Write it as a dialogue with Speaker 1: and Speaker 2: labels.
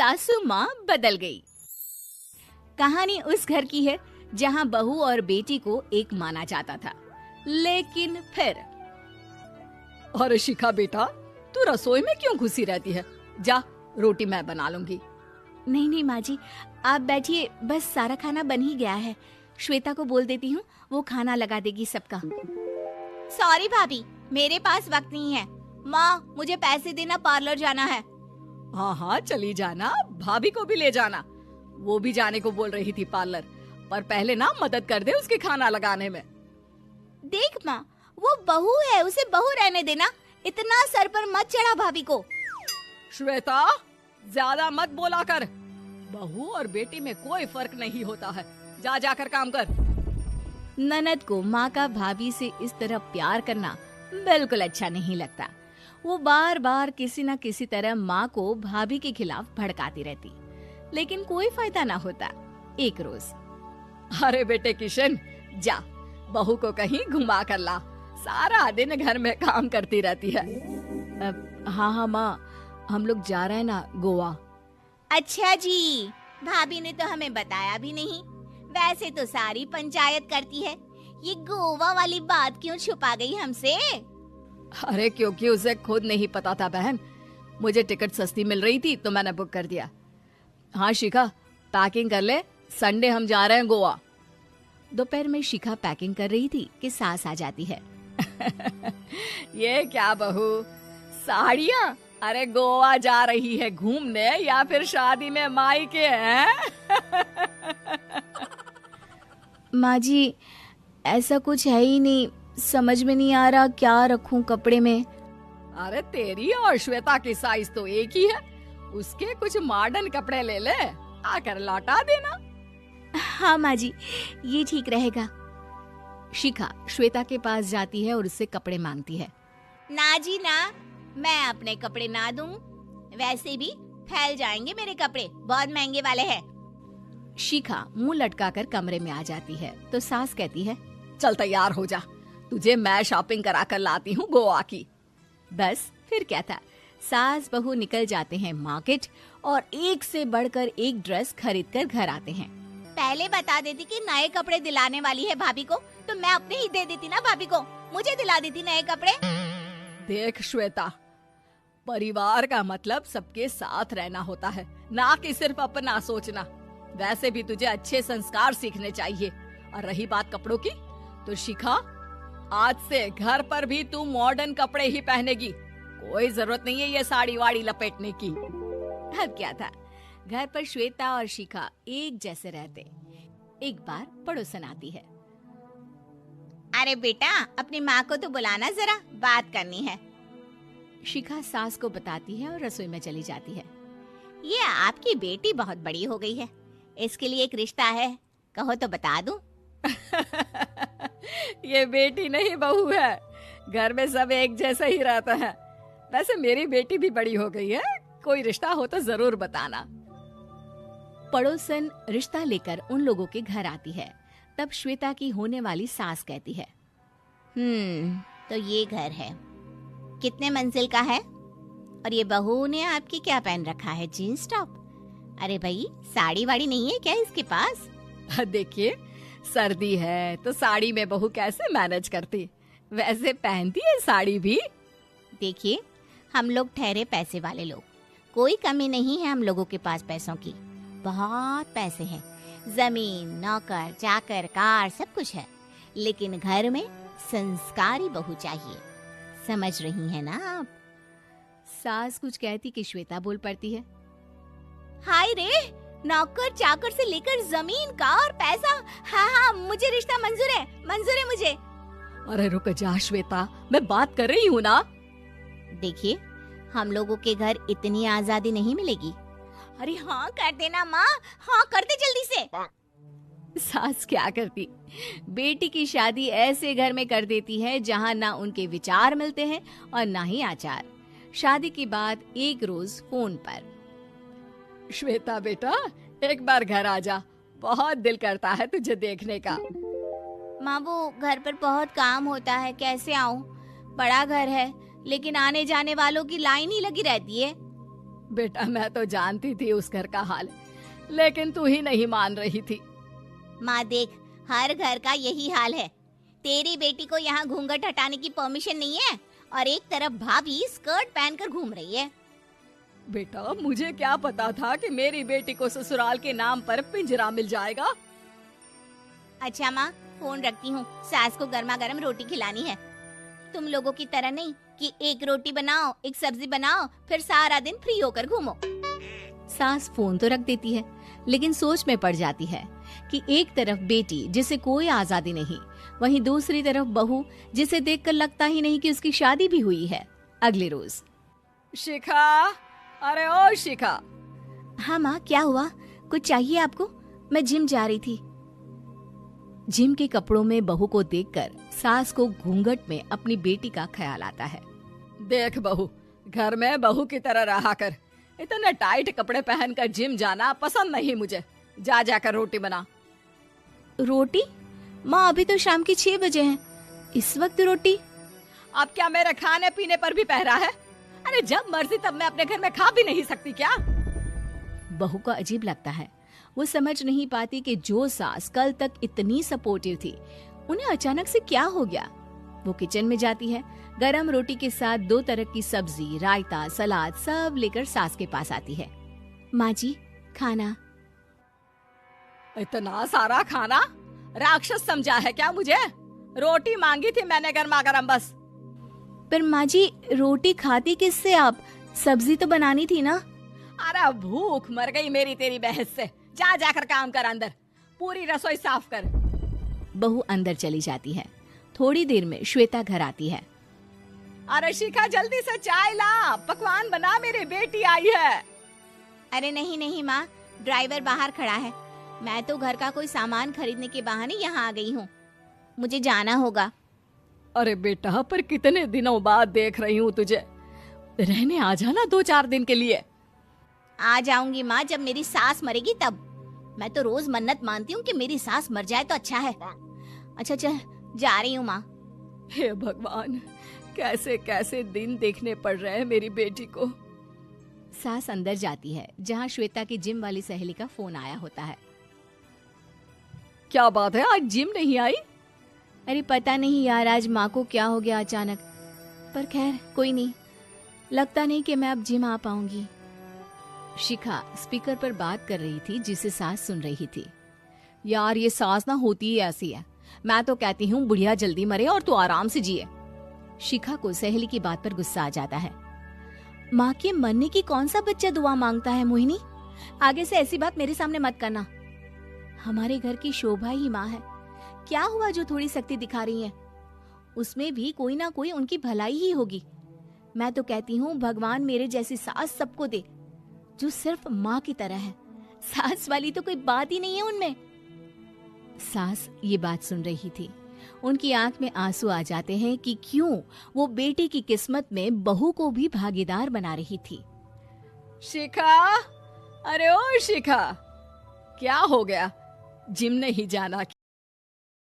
Speaker 1: सासू माँ बदल गई। कहानी उस घर की है जहाँ बहू और बेटी को एक माना जाता था, लेकिन फिर
Speaker 2: अरे शिखा बेटा, तू रसोई में क्यों घुसी रहती है? जा, रोटी मैं बना लूंगी।
Speaker 1: नहीं नहीं माँ जी, आप बैठिए, बस सारा खाना बन ही गया है। श्वेता को बोल देती हूँ, वो खाना लगा देगी सबका।
Speaker 3: सॉरी भाभी, मेरे पास वक्त नहीं है। माँ, मुझे पैसे देना, पार्लर जाना है।
Speaker 2: हाँ हाँ चली जाना, भाभी को भी ले जाना। वो भी जाने को बोल रही थी पार्लर, पर पहले ना मदद कर दे उसके खाना लगाने में।
Speaker 3: देख माँ, वो बहू है, उसे बहू रहने देना। इतना सर पर मत चढ़ा भाभी को।
Speaker 2: श्वेता, ज्यादा मत बोला कर। बहू और बेटी में कोई फर्क नहीं होता है। जा जाकर काम कर।
Speaker 1: ननद को माँ का भाभी से इस तरह प्यार करना बिल्कुल अच्छा नहीं लगता। वो बार बार किसी न किसी तरह माँ को भाभी के खिलाफ भड़काती रहती, लेकिन कोई फायदा ना होता। एक रोज,
Speaker 2: अरे बेटे किशन, जा बहू को कहीं घुमा कर ला। सारा दिन घर में काम करती रहती है।
Speaker 1: हाँ माँ, हम लोग जा रहे हैं ना गोवा।
Speaker 3: अच्छा जी, भाभी ने तो हमें बताया भी नहीं। वैसे तो सारी पंचायत करती है, ये गोवा वाली बात क्यों छुपा गई हमसे?
Speaker 2: अरे क्योंकि उसे खुद नहीं पता था बहन। मुझे टिकट सस्ती मिल रही थी तो मैंने बुक कर दिया। हाँ शिखा, पैकिंग कर ले, संडे हम जा रहे हैं गोवा।
Speaker 1: दोपहर में शिखा पैकिंग कर रही थी कि सास आ जाती है।
Speaker 2: ये क्या बहू, साड़ियाँ? अरे गोवा जा रही है घूमने या फिर शादी में मायके हैं?
Speaker 1: माँ जी, ऐसा कुछ है ही नहीं, समझ में नहीं आ रहा क्या रखूं कपड़े में।
Speaker 2: अरे तेरी और श्वेता की साइज तो एक ही है। उसके कुछ मॉडर्न कपड़े ले ले, आकर लौटा देना।
Speaker 1: हाँ माँ जी, ये ठीक रहेगा। शिखा श्वेता के पास जाती है और उससे कपड़े मांगती है।
Speaker 3: ना जी ना, मैं अपने कपड़े ना दूं। वैसे भी फैल जाएंगे मेरे कपड़े, बहुत महंगे वाले हैं।
Speaker 1: शिखा मुंह लटकाकर कमरे में आ जाती है तो सास कहती है,
Speaker 2: चल तैयार हो जा, तुझे मैं शॉपिंग करा कर लाती हूँ गोवा की।
Speaker 1: बस फिर क्या था, सास बहू निकल जाते हैं मार्केट और एक से बढ़कर एक ड्रेस खरीद कर घर आते हैं।
Speaker 3: पहले बता देती कि नए कपड़े दिलाने वाली है भाभी को, तो मैं अपने ही दे देती ना भाभी को, मुझे दिला देती नए कपड़े।
Speaker 2: देख श्वेता, परिवार का मतलब सबके साथ रहना होता है, ना कि सिर्फ अपना सोचना। वैसे भी तुझे अच्छे संस्कार सीखने चाहिए। और रही बात कपड़ों की, तो शिखा, आज से घर पर भी तू मॉडर्न कपड़े ही पहनेगी। कोई जरूरत नहीं है ये साड़ी वाड़ी लपेटने की।
Speaker 1: अब क्या था, घर पर श्वेता और शिखा एक जैसे रहते। एक बार पड़ोसन आती है।
Speaker 3: अरे बेटा, अपनी माँ को तो बुलाना, जरा बात करनी है।
Speaker 1: शिखा सास को बताती है और रसोई में चली जाती है।
Speaker 3: ये आपकी बेटी बहुत बड़ी हो गई है, इसके लिए एक रिश्ता है, कहो तो बता दूं।
Speaker 2: ये बेटी नहीं बहू है, घर में सब एक जैसा ही रहता है। वैसे मेरी बेटी भी बड़ी हो गई है, कोई रिश्ता हो तो जरूर बताना।
Speaker 1: पड़ोसन रिश्ता लेकर उन लोगों के घर आती है। तब श्वेता की होने वाली सास कहती है,
Speaker 3: तो ये घर है, कितने मंजिल का है? और ये बहू ने आपकी क्या पहन रखा है, जीन्स टॉप? अरे भाई, साड़ी वाड़ी नहीं है क्या इसके पास?
Speaker 2: देखिए, सर्दी है तो साड़ी में बहू कैसे मैनेज करती, वैसे पहनती है साड़ी भी।
Speaker 3: देखिए, हम लोग ठहरे पैसे वाले लोग, कोई कमी नहीं है हम लोगों के पास पैसों की, बहुत पैसे हैं, जमीन, नौकर चाकर, कार, सब कुछ है, लेकिन घर में संस्कारी बहू चाहिए। समझ रही हैं ना आप?
Speaker 1: सास कुछ कहती कि श्वेता बोल पड़ती है,
Speaker 3: हाय रे, नौकर चाकर से लेकर जमीन, कार, पैसा, हाँ हाँ, मुझे रिश्ता मंजूर है, मंजूर है मुझे।
Speaker 2: अरे रुक जा श्वेता, मैं बात कर रही हूँ ना।
Speaker 3: देखिए, हम लोगों के घर इतनी आजादी नहीं मिलेगी। अरे हाँ कर देना माँ, हाँ कर दे जल्दी से।
Speaker 1: सास क्या करती, बेटी की शादी ऐसे घर में कर देती है जहाँ ना उनके विचार मिलते हैं और ना ही आचार। शादी के बाद एक रोज फोन पर,
Speaker 2: श्वेता बेटा, एक बार घर आ जा, बहुत दिल करता है तुझे देखने का।
Speaker 3: माँ, वो घर पर बहुत काम होता है, कैसे आऊँ? बड़ा घर है, लेकिन आने जाने वालों की लाइन ही लगी रहती है।
Speaker 2: बेटा मैं तो जानती थी उस घर का हाल, लेकिन तू ही नहीं मान रही थी।
Speaker 3: माँ देख, हर घर का यही हाल है। तेरी बेटी को यहाँ घूंघट हटाने की परमिशन नहीं है और एक तरफ भाभी स्कर्ट पहनकर घूम रही है।
Speaker 2: बेटा मुझे क्या पता था कि मेरी बेटी को ससुराल के नाम पर पिंजरा मिल जाएगा।
Speaker 3: अच्छा माँ, फोन रखती हूँ, सास को गर्मा गर्म रोटी खिलानी है। तुम लोगों की तरह नहीं कि एक रोटी बनाओ, एक सब्जी बनाओ, फिर सारा दिन फ्री होकर घूमो।
Speaker 1: सास फोन तो रख देती है, लेकिन सोच में पड़ जाती है कि एक तरफ बेटी जिसे कोई आजादी नहीं, वहीं दूसरी तरफ बहू जिसे देखकर लगता ही नहीं कि उसकी शादी भी हुई है। अगले रोज।
Speaker 2: शिखा, अरे ओ शिखा।
Speaker 1: हाँ माँ, क्या हुआ? कुछ चाहिए आपको? मैं जिम जा रही थी। जिम के कपड़ों में बहू को देखकर सास को घूंघट में अपनी बेटी का ख्याल आता है।
Speaker 2: देख बहू, घर में बहू की तरह रहा कर। इतने टाइट कपड़े पहनकर जिम जाना पसंद नहीं मुझे। जा जाकर रोटी बना।
Speaker 1: रोटी? माँ अभी तो शाम के 6 बजे हैं, इस वक्त रोटी?
Speaker 2: अब क्या मेरे खाने पीने पर भी पहरा है? अरे जब मर्जी तब मैं अपने घर में खा भी नहीं सकती क्या?
Speaker 1: बहू को अजीब लगता है। वो समझ नहीं पाती कि जो सास कल तक इतनी सपोर्टिव थी, उन्हें अचानक से क्या हो गया। वो किचन में जाती है, गरम रोटी के साथ 2 तरह की सब्जी, रायता, सलाद सब लेकर सास के पास आती है। माँ जी, खाना।
Speaker 2: इतना सारा खाना? राक्षस समझा है क्या मुझे? रोटी मांगी थी मैंने गर्मा गर्म बस।
Speaker 1: पर माँ जी, रोटी खाती किससे आप? सब्जी तो बनानी थी ना।
Speaker 2: अरे भूख मर गई मेरी तेरी बहस से। जा जाकर काम कर, अंदर पूरी रसोई साफ कर।
Speaker 1: बहू अंदर चली जाती है। थोड़ी देर में श्वेता घर आती है।
Speaker 2: अरे शिखा, जल्दी से चाय ला, पकवान बना, मेरी बेटी आई है।
Speaker 3: अरे नहीं नहीं माँ, ड्राइवर बाहर खड़ा है। मैं तो घर का कोई सामान खरीदने के बहाने यहाँ आ गई हूँ, मुझे जाना होगा।
Speaker 2: अरे बेटा, पर कितने दिनों बाद देख रही हूँ तुझे, रहने आ जाना 2-4 दिन के लिए।
Speaker 3: आ जाऊंगी माँ, जब मेरी सास मरेगी तब। मैं तो रोज मन्नत मानती हूँ कि मेरी सास मर जाए तो अच्छा है। अच्छा चल, जा रही हूँ माँ।
Speaker 2: हे भगवान, कैसे कैसे दिन देखने पड़ रहे हैं मेरी बेटी को।
Speaker 1: सास अंदर जाती है, जहाँ श्वेता की जिम वाली सहेली का फोन आया होता है।
Speaker 2: क्या बात है, आज जिम नहीं आई?
Speaker 1: अरे पता नहीं यार, आज माँ को क्या हो गया अचानक। पर खैर कोई नहीं, लगता नहीं कि मैं अब जिम आ पाऊंगी। शिखा स्पीकर पर बात कर रही थी, जिसे सास सुन रही थी।
Speaker 2: यार ये सास ना होती ही ऐसी है। मैं तो कहती हूँ बुढ़िया जल्दी मरे और तू आराम से जिए।
Speaker 1: शिखा को सहेली की बात पर गुस्सा आ जाता है। माँ के मरने की कौन सा बच्चा दुआ मांगता है मोहिनी? आगे से ऐसी बात मेरे सामने मत करना। हमारे घर की शोभा ही माँ है। क्या हुआ जो थोड़ी शक्ति दिखा रही है? उसमें भी कोई ना कोई उनकी भलाई ही होगी। मैं तो कहती हूँ भगवान मेरे जैसी सास सबको दे, जो सिर्फ माँ की तरह है। सास वाली तो कोई बात ही नहीं है उनमें। सास ये बात सुन रही थी। उनकी आंख में आंसू आ जाते हैं कि क्यों वो बेटी की किस्मत में बहू को भी भागीदार बना रही थी।
Speaker 2: शिखा, अरे ओ शिखा, क्या हो गया? जिम नहीं जाना